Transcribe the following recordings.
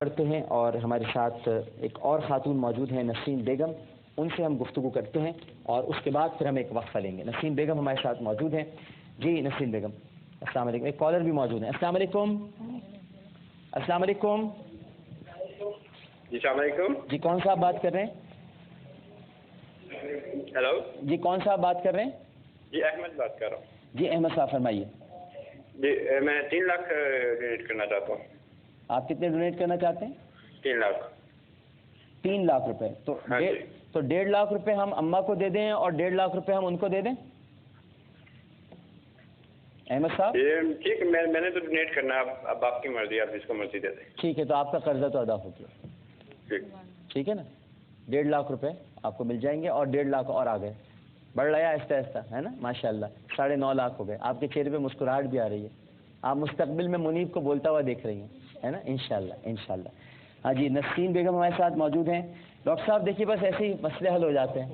کرتے ہیں اور ہمارے ساتھ ایک اور خاتون موجود ہیں نسیم بیگم، ان سے ہم گفتگو کرتے ہیں اور اس کے بعد پھر ہم ایک وقفہ لیں گے۔ نسیم بیگم ہمارے ساتھ موجود ہیں۔ جی نسیم بیگم السلام علیکم، ایک کالر بھی موجود ہیں۔ السلام علیکم۔ السلام علیکم۔ جی السلام علیکم۔ جی کون صاحب بات کر رہے ہیں؟ ہیلو جی کون صاحب بات کر رہے ہیں؟ جی احمد بات کر رہا ہوں۔ جی احمد صاحب فرمائیے۔ جی میں 3 لاکھ ڈونیٹ کرنا چاہتا ہوں۔ آپ کتنے ڈونیٹ کرنا چاہتے ہیں؟ 3 لاکھ۔ 3 لاکھ روپے تو ہاں جی۔ تو 1.5 لاکھ روپے ہم اماں کو دے دیں اور 1.5 لاکھ روپے ہم ان کو دے دیں؟ احمد صاحب ٹھیک ہے، میں نے تو ڈونیٹ کرنا ہے، اب آپ کی مرضی، آپ جس کو مرضی دے دیں۔ ٹھیک ہے، تو آپ کا قرضہ تو ادا ہو گیا، ٹھیک ہے نا؟ 1.5 لاکھ روپے آپ کو مل جائیں گے اور 1.5 لاکھ اور آ گئے، بڑھ رہا ہے آہستہ آہستہ، ہے نا؟ ماشاء اللہ 9.5 لاکھ ہو گئے۔ آپ کے چہرے پہ مسکراہٹ بھی آ رہی ہے، آپ مستقبل میں منیب کو بولتا ہوا دیکھ رہی ہیں، ہے نا؟ انشاءاللہ انشاءاللہ۔ ہاں جی نسیم بیگم ہمارے ساتھ موجود ہیں۔ ڈاکٹر صاحب دیکھیے بس ایسے ہی مسئلے حل ہو جاتے ہیں،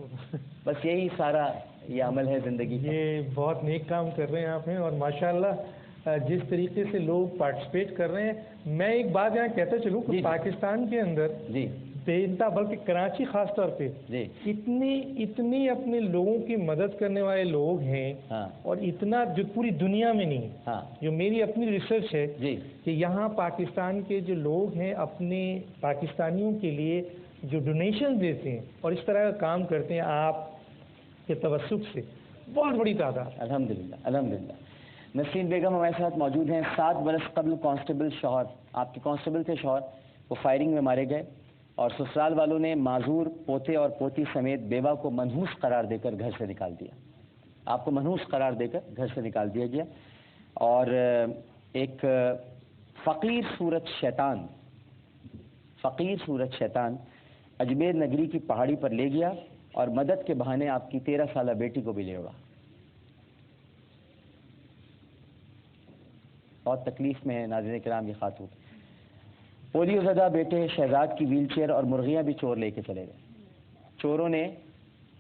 بس یہی سارا یہ عمل ہے زندگی کا۔ یہ بہت نیک کام کر رہے ہیں آپ ہیں، اور ماشاءاللہ جس طریقے سے لوگ پارٹیسپیٹ کر رہے ہیں۔ میں ایک بات یہاں کہتا چلوں کہ پاکستان کے اندر جی بے انتہا، بلکہ کراچی خاص طور پہ جی اتنی اپنے لوگوں کی مدد کرنے والے لوگ ہیں، اور اتنا جو پوری دنیا میں نہیں، جو میری اپنی ریسرچ ہے کہ یہاں پاکستان کے جو لوگ ہیں اپنے پاکستانیوں کے لیے جو ڈونیشن دیتے ہیں اور اس طرح کا کام کرتے ہیں آپ کے توسط سے، بہت بڑی تعداد۔ الحمدللہ الحمدللہ۔ نسیم بیگم ہمارے ساتھ موجود ہیں۔ 7 برس قبل کانسٹیبل شوہر، آپ کے کانسٹیبل تھے شوہر، وہ فائرنگ میں مارے گئے اور سسرال والوں نے معذور پوتے اور پوتی سمیت بیوہ کو منحوس قرار دے کر گھر سے نکال دیا۔ آپ کو منحوس قرار دے کر گھر سے نکال دیا گیا، اور ایک فقیر صورت شیطان اجمیر نگری کی پہاڑی پر لے گیا اور مدد کے بہانے آپ کی 13 سالہ بیٹی کو بھی لے اڑا۔ بہت تکلیف میں ہے ناظرین کرام یہ خاتون۔ پولیو زدہ بیٹے شہزاد کی ویل چیئر اور مرغیاں بھی چور لے کے چلے گئے۔ چوروں نے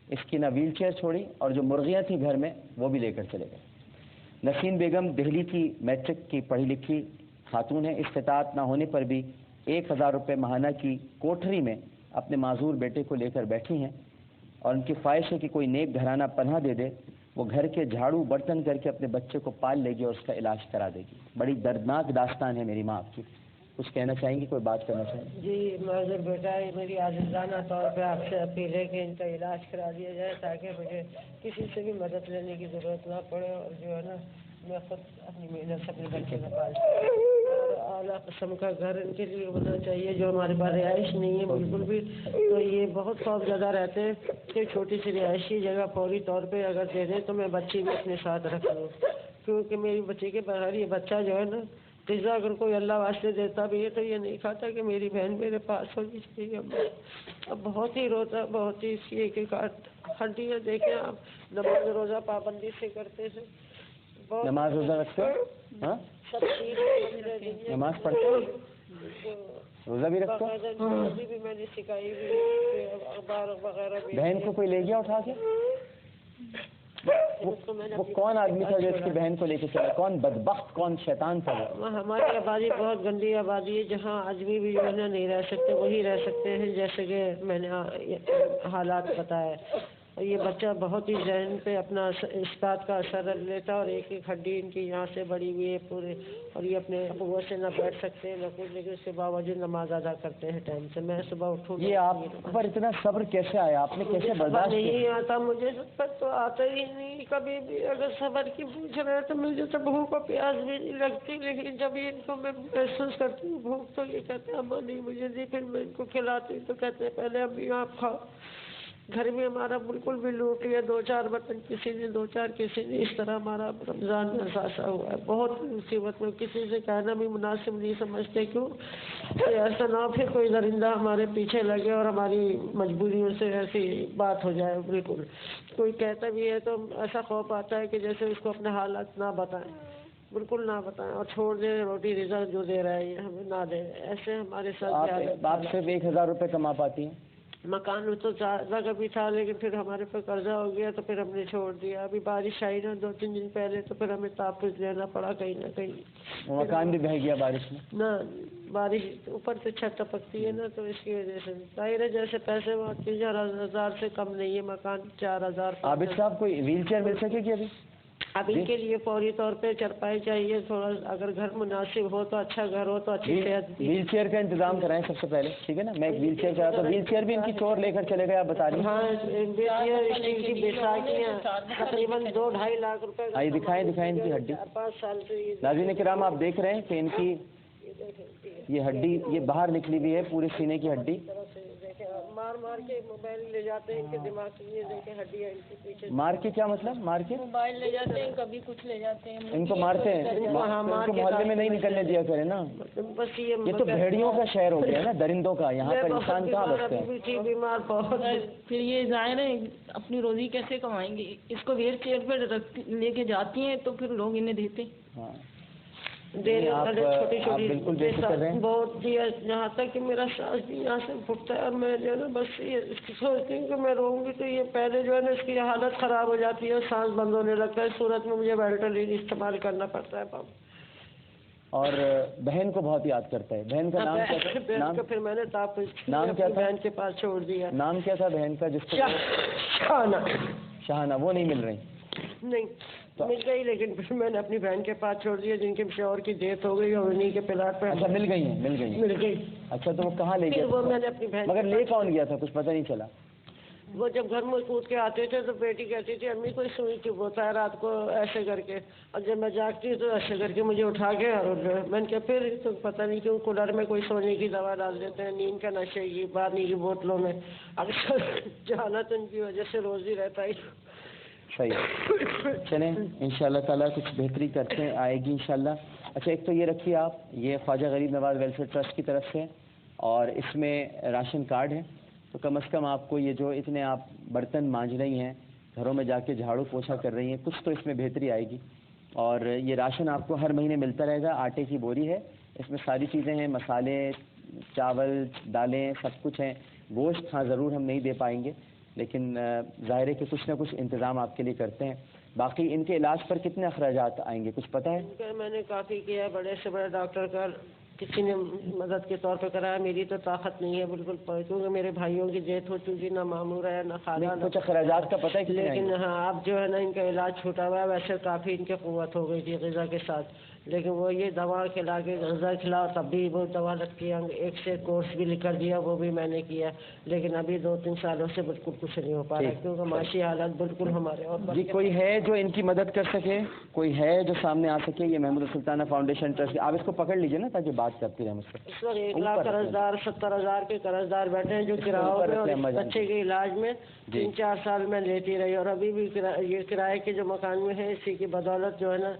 اس کی نہ ویل چیئر چھوڑی اور جو مرغیاں تھیں گھر میں وہ بھی لے کر چلے گئے۔ نسیم بیگم دہلی کی میٹرک کی پڑھی لکھی خاتون ہے، استطاعت نہ ہونے پر بھی 1000 روپے ماہانہ کی کوٹھری میں اپنے معذور بیٹے کو لے کر بیٹھی ہیں، اور ان کی خواہش ہے کہ کوئی نیک گھرانہ پناہ دے دے، وہ گھر کے جھاڑو برتن کر کے اپنے بچے کو پال لے گی اور اس کا علاج کرا دے گی۔ بڑی دردناک داستان ہے میری ماں آپ کی۔ کچھ کہنا چاہیں گی، کوئی بات کرنا چاہیں گی؟ جی معذور بیٹا، میری عاجزانہ طور پہ آپ سے اپیل ہے کہ ان کا علاج کرا دیا جائے تاکہ مجھے کسی سے بھی مدد لینے کی ضرورت نہ پڑے، اور جو ہے نا میں خود اپنی محنت سے اپنے بچے کا پال سکوں، اور اعلیٰ قسم کا گھر ان کے لیے ہونا چاہیے، جو ہمارے پاس رہائش نہیں ہے بالکل بھی، تو یہ بہت خوف زدہ رہتے ہیں کہ چھوٹی سی رہائشی جگہ فوری طور پہ اگر دے دیں تو میں بچی بھی اپنے ساتھ رکھ لوں، کیونکہ میری بچی کے بغیر یہ بچہ جو ہے نا غذا اگر کوئی اللہ واسطے دیتا بھی ہے تو یہ نہیں کھاتا کہ میری بہن میرے پاس ہونی چاہیے۔ اب بہت ہی روتا، بہت ہی اس کی ایک ایک ہڈیاں دیکھیں آپ، نماز روزہ پابندی سے کرتے ہیں، نماز روزہ رکھتے ہو؟ نماز پڑھتے ہو؟ روزہ بھی رکھتے ہو؟ بھی میں نے سکھائی بھی، اخبار وغیرہ بھی۔ بہن کو کوئی لے گیا اٹھا کے؟ وہ کون آدمی تھا جو اس کی بہن کو لے کے چلا؟ کون بدبخت، کون شیطان تھا وہ؟ ہماری آبادی بہت گندی آبادی ہے، جہاں آدمی بھی جو ہے نا نہیں رہ سکتے، وہی رہ سکتے ہیں جیسے کہ میں نے حالات بتائے۔ اور یہ بچہ بہت ہی ذہن پہ اپنا اس بات کا اثر لیتا، اور ایک ایک ہڈی ان کی یہاں سے بڑی ہوئی ہے پورے، اور یہ اپنے ابو سے نہ بیٹھ سکتے ہیں نہ کچھ، لیکن اس کے باوجود نماز ادا کرتے ہیں ٹائم سے۔ میں صبح اٹھوں، یہ آپ پر اتنا صبر کیسے آیا؟ آپ نے کیسے برداشت کیا؟ نہیں آتا مجھے، صبر تو آتا ہی نہیں کبھی بھی۔ اگر صبر کی پوچھ رہے تو مجھے تو بھوک اور پیاس بھی نہیں لگتی، لیکن جب ان کو میں محسوس کرتی ہوں بھوک تو یہ کہتے ہیں اماں نہیں مجھے دی، پھر میں ان کو کھلاتی ہوں تو کہتے ہیں پہلے ابھی آپ کھاؤ۔ گھر میں ہمارا بالکل بھی لوٹ لیا، 2-4 برتن کسی نے، 2-4 کسی نے، اس طرح ہمارا رمضان میں اثاثہ ہوا ہے۔ بہت مصیبت میں، کسی سے کہنا بھی مناسب نہیں سمجھتے، کیوں کہ ایسا نہ پھر کوئی درندہ ہمارے پیچھے لگے اور ہماری مجبوریوں سے ایسی بات ہو جائے۔ بالکل کوئی کہتا بھی ہے تو ایسا خوف آتا ہے کہ جیسے اس کو اپنے حالات نہ بتائیں، بالکل نہ بتائیں، اور چھوڑ دیں روٹی رزق جو دے رہا ہے یہ ہمیں نہ دے، ایسے ہمارے ساتھ۔ آپ صرف 1000 روپے کما پاتی ہیں؟ مکان تو جگہ بھی تھا، لیکن پھر ہمارے پہ قرضہ ہو گیا تو پھر ہم نے چھوڑ دیا۔ ابھی بارش آئی نا 2-3 دن پہلے تو پھر ہمیں تحفظ لینا پڑا کہیں نہ کہیں۔ مکان بھی بہہ گیا بارش میں؟ نہ بارش اوپر سے چھت ٹپکتی ہے نا تو اس کی وجہ سے ظاہر ہے جیسے پیسے وہاں 3000 سے کم نہیں ہے مکان 4000. عابد صاحب کوئی ویل چیئر مل سکے گی اب ان کے لیے فوری طور پہ چرپائی چاہیے تھوڑا, اگر گھر مناسب ہو تو اچھا گھر ہو تو اچھی صحت. ویل چیئر کا انتظام کرائیں سب سے پہلے, ٹھیک ہے نا. میں ایک ویل چیئر چاہتا ہوں, ویل چیئر بھی ان کی چور لے کر چلے گئے, آپ بتا رہی ہیں. ہاں اسٹیل کی بیساکیاں تقریباً 2-2.5 لاکھ روپے. آئیے دکھائیں ان کی ہڈی. 5 سال سے. ناظرین کرام آپ دیکھ رہے ہیں کہ ان کی یہ ہڈی یہ باہر نکلی ہوئی ہے, پورے سینے کی ہڈی. مار کے موبائل لے جاتے ہیں ان کے دماغ سے, یہ دیکھیں ہڈیاں ان کے پیچھے. مار کے کیا مطلب؟ مار کے موبائل لے جاتے ہیں, کبھی کچھ لے جاتے ہیں, ان کو مارتے ہیں. ان کو محلے میں نہیں نکلنے دیا کرے نا. بس یہ تو بھیڑیوں کا شہر ہو گیا نا, درندوں کا. یہاں پر انسان کہاں بستے ہیں. بیمار بہت. پھر یہ ظاہر ہے اپنی روزی کیسے کمائیں گے. اس کو ویل چیئر پہ لے کے جاتی ہیں تو پھر لوگ انہیں دیتے. ہاں چھوٹی بالکل دیکھ کر رہے ہیں بہت دیا, یہاں تک کہ میرا سانس بھی یہاں سے پھٹتا ہے. اور میں جو ہے نا بس یہ سوچتی ہوں کہ میں رہوں گی تو یہ پہلے جو ہے نا اس کی حالت خراب ہو جاتی ہے, سانس بند ہونے لگتا ہے. صورت میں مجھے ویلٹرین استعمال کرنا پڑتا ہے پمپ. اور بہن کو بہت یاد کرتا ہے. بہن کا نام کیا تھا؟ نام پھر میں نے نام کیا تھا بہن کے پاس چھوڑ دیا. نام کیا تھا بہن کا جس کو؟ شہانہ. وہ نہیں مل رہی. نہیں مل گئی, لیکن پھر میں نے اپنی بہن کے پاس چھوڑ دیا جن کے شوہر کی ڈیتھ ہو گئی اور انہیں کے پلاٹ پہ. اچھا مل گئی. اچھا تو وہ کہاں لے گیا؟ وہ میں نے اپنی بہن. مگر لے کون گیا تھا کچھ پتہ نہیں چلا. وہ جب گھر میں کود کے آتے تھے تو بیٹی کہتی تھی امی کوئی سوئی چپ ہوتا ہے رات کو ایسے کر کے, اور جب میں جاگتی ہوں تو ایسے کر کے مجھے اٹھا کے, اور میں نے کہا پھر تو پتہ نہیں کیوں کولر میں کوئی سونے کی دوا ڈال دیتے ہیں, نیند کا نشے کی, پانی کی بوتلوں میں. اکثر جانا تو ان کی وجہ سے روز ہی رہتا ہی. صحیح. چلیں انشاءاللہ تعالیٰ کچھ بہتری کرتے آئے گی انشاءاللہ. اچھا ایک تو یہ رکھیے آپ, یہ خواجہ غریب نواز ویلفیئر ٹرسٹ کی طرف سے, اور اس میں راشن کارڈ ہے. تو کم از کم آپ کو یہ جو اتنے آپ برتن مانج رہی ہیں, گھروں میں جا کے جھاڑو پوچھا کر رہی ہیں, کچھ تو اس میں بہتری آئے گی. اور یہ راشن آپ کو ہر مہینے ملتا رہے گا. آٹے کی بوری ہے, اس میں ساری چیزیں ہیں, مسالے, چاول, دالیں, سب کچھ ہیں. گوشت ہاں ضرور ہم نہیں دے پائیں گے, لیکن ظاہر ہے کہ کچھ نہ کچھ انتظام آپ کے لیے کرتے ہیں. باقی ان کے علاج پر کتنے اخراجات آئیں گے کچھ پتہ ہے؟ میں نے کافی کیا, بڑے سے بڑے ڈاکٹر کا کسی نے مدد کے طور پہ کرایا. میری تو طاقت نہیں ہے بالکل, کیونکہ میرے بھائیوں کی ڈیتھ ہو چکی, نہ مامور ہے نہ خالہ. کچھ اخراجات کا پتہ ہے؟ لیکن ہاں اب جو ہے نا ان کا علاج چھوٹا ہوا ہے. ویسے کافی ان کی قوت ہو گئی تھی غذا کے ساتھ, لیکن وہ یہ دوا کھلا کے غذا کھلاؤ تب بھی وہ دوا لگتی ہے. ایک سے کورس بھی لکھ کر دیا, وہ بھی میں نے کیا, لیکن ابھی 2-3 سالوں سے بالکل کچھ نہیں ہو پا رہا, کیونکہ معاشی حالت بالکل ہمارے. اور جی کوئی ہے جو ان کی مدد کر سکے, کوئی ہے جو سامنے آ سکے؟ یہ محمود السلطانہ فاؤنڈیشن ٹرسٹ, آپ اس کو پکڑ لیجیے نا تاکہ بات کرتے رہیں مجھ سے. اس وقت 1 لاکھ قرضدار, 70,000 کے قرضدار بیٹھے ہیں جو کرایہ میں بچے کے علاج میں 3-4 سال میں لیتی رہی, اور ابھی بھی یہ کرائے کے جو مکان میں ہے اسی کی بدولت جو ہے نا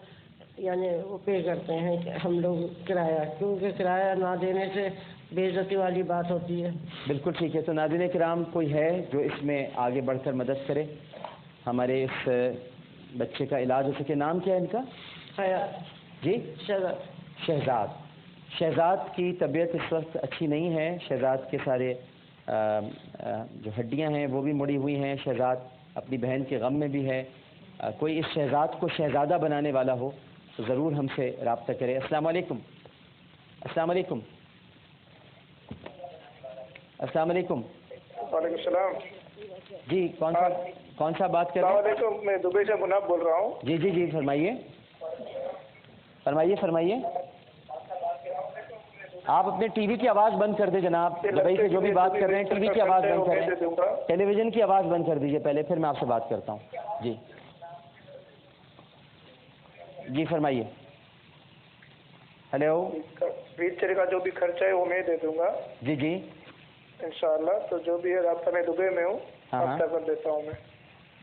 یعنی وہ پے کرتے ہیں ہم لوگ کرایہ, کیونکہ کرایہ نہ دینے سے بے عزتی والی بات ہوتی ہے. بالکل ٹھیک ہے. تو ناظرین کرام کوئی ہے جو اس میں آگے بڑھ کر مدد کرے, ہمارے اس بچے کا علاج ہو سکے. نام کیا ہے ان کا؟ جی شہزاد. شہزاد کی طبیعت اس وقت اچھی نہیں ہے. شہزاد کے سارے جو ہڈیاں ہیں وہ بھی مڑی ہوئی ہیں. شہزاد اپنی بہن کے غم میں بھی ہے. کوئی اس شہزاد کو شہزادہ بنانے والا ہو تو ضرور ہم سے رابطہ کرے. السلام علیکم. السلام علیکم. السلام علیکم. وعلیکم السلام. جی کون سا بات کر رہے ہیں؟ السلام علیکم, میں دبئی سے مناب بول رہا ہوں. جی فرمائیے. آپ اپنے ٹی وی کی آواز بند کر دیں جناب. دبئی سے جو بھی بات کر رہے ہیں ٹی وی کی آواز بند کریں, ٹیلی ویژن کی آواز بند کر دیجیے پہلے, پھر میں آپ سے بات کرتا ہوں. جی فرمائیے. ہیلو. ویل چیئر کا جو بھی خرچہ ہے وہ میں دے دوں گا. جی انشاءاللہ. تو جو بھی ہے رابطہ, میں دبئی میں ہوں, رابطہ کر دیتا ہوں میں.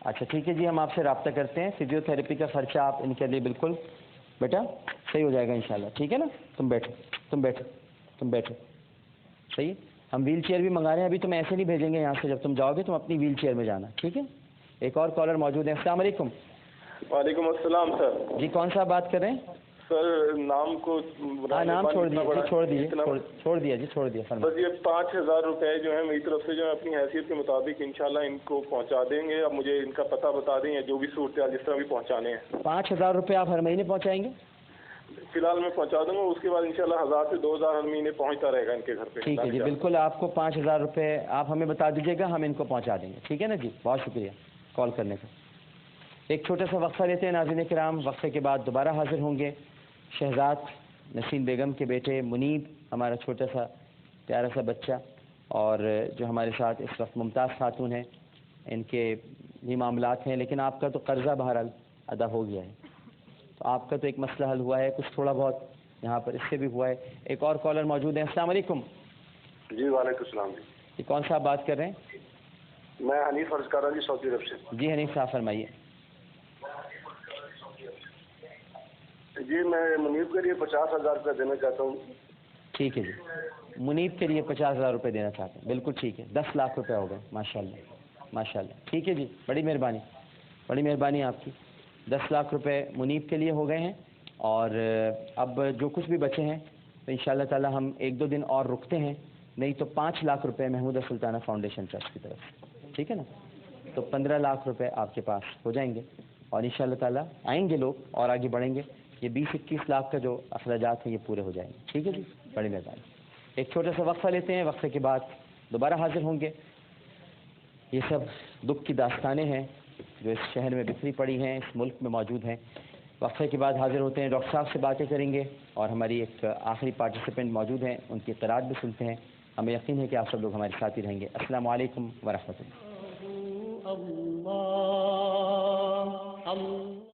اچھا ٹھیک ہے جی, ہم آپ سے رابطہ کرتے ہیں. فزیو تھراپی کا خرچہ آپ ان کے لیے بالکل بیٹا صحیح ہو جائے گا انشاءاللہ. ٹھیک ہے نا, تم بیٹھو. صحیح. ہم ویل چیئر بھی منگا رہے ہیں. ابھی تم ایسے نہیں بھیجیں گے یہاں سے, جب تم جاؤ گے تم اپنی ویل چیئر میں جانا. ٹھیک ہے. ایک اور کالر موجود ہے. السلام علیکم. وعلیکم السلام سر. جی کون سا بات کر رہے ہیں سر؟ نام کو نام چھوڑ دیا. بس یہ 5,000 روپے جو ہیں میری طرف سے جو ہے اپنی حیثیت کے مطابق انشاءاللہ ان کو پہنچا دیں گے. اب مجھے ان کا پتہ بتا دیں, جو بھی صورتحال جس طرح بھی پہنچانے ہیں. 5,000 روپے آپ ہر مہینے پہنچائیں گے؟ فی الحال میں پہنچا دوں گا، اس کے بعد انشاءاللہ 1000 سے 2000 ہر مہینے پہنچتا رہے گا ان کے گھر پہ. ٹھیک ہے جی، بالکل آپ کو 5000 روپے آپ ہمیں بتا دیجیے گا، ہم ان کو پہنچا دیں گے. ٹھیک ہے نا جی، بہت شکریہ کال کرنے کا. ایک چھوٹا سا وقفہ لیتے ہیں ناظرین کرام، وقفے کے بعد دوبارہ حاضر ہوں گے. شہزاد نسیم بیگم کے بیٹے منیب، ہمارا چھوٹا سا پیارا سا بچہ، اور جو ہمارے ساتھ اس وقت ممتاز خاتون ہیں، ان کے یہ معاملات ہیں. لیکن آپ کا تو قرضہ بہرحال ادا ہو گیا ہے، تو آپ کا تو ایک مسئلہ حل ہوا ہے، کچھ تھوڑا بہت یہاں پر اس سے بھی ہوا ہے. ایک اور کالر موجود ہیں. السلام علیکم. جی وعلیکم السلام. یہ کون صاحب بات کر رہے ہیں؟ میں حنیف عرض کر رہا جی، سعودی عرب سے. جی حنیف صاحب فرمائیے. جی میں منیب کے لیے 50,000 روپے دینا چاہتا ہوں. ٹھیک ہے جی، منیب کے لیے 50,000 روپے دینا چاہتے ہیں، بالکل ٹھیک ہے. 10 لاکھ روپے ہو گئے. ماشاء اللہ ماشاء اللہ. ٹھیک ہے جی، بڑی مہربانی، بڑی مہربانی آپ کی. 10 لاکھ روپے منیب کے لیے ہو گئے ہیں، اور اب جو کچھ بھی بچے ہیں تو انشاءاللہ تعالی ہم 1-2 دن اور رکتے ہیں، نہیں تو 5 لاکھ روپے محمودہ سلطانہ فاؤنڈیشن ٹرسٹ کی طرف سے. ٹھیک ہے نا، تو 15 لاکھ روپے آپ کے پاس ہو جائیں گے، اور انشاءاللہ تعالی آئیں گے لوگ اور آگے بڑھیں گے. یہ 20-21 لاکھ کا جو اخراجات ہیں یہ پورے ہو جائیں گے. ٹھیک ہے جی، بڑی مہربانی. ایک چھوٹا سا وقفہ لیتے ہیں، وقفے کے بعد دوبارہ حاضر ہوں گے. یہ سب دکھ کی داستانیں ہیں جو اس شہر میں بکھری پڑی ہیں، اس ملک میں موجود ہیں. وقفے کے بعد حاضر ہوتے ہیں، ڈاکٹر صاحب سے باتیں کریں گے، اور ہماری ایک آخری پارٹیسپینٹ موجود ہیں، ان کی قرات بھی سنتے ہیں. ہمیں یقین ہے کہ آپ سب لوگ ہمارے ساتھ ہی رہیں گے. السلام علیکم ورحمۃ اللہ.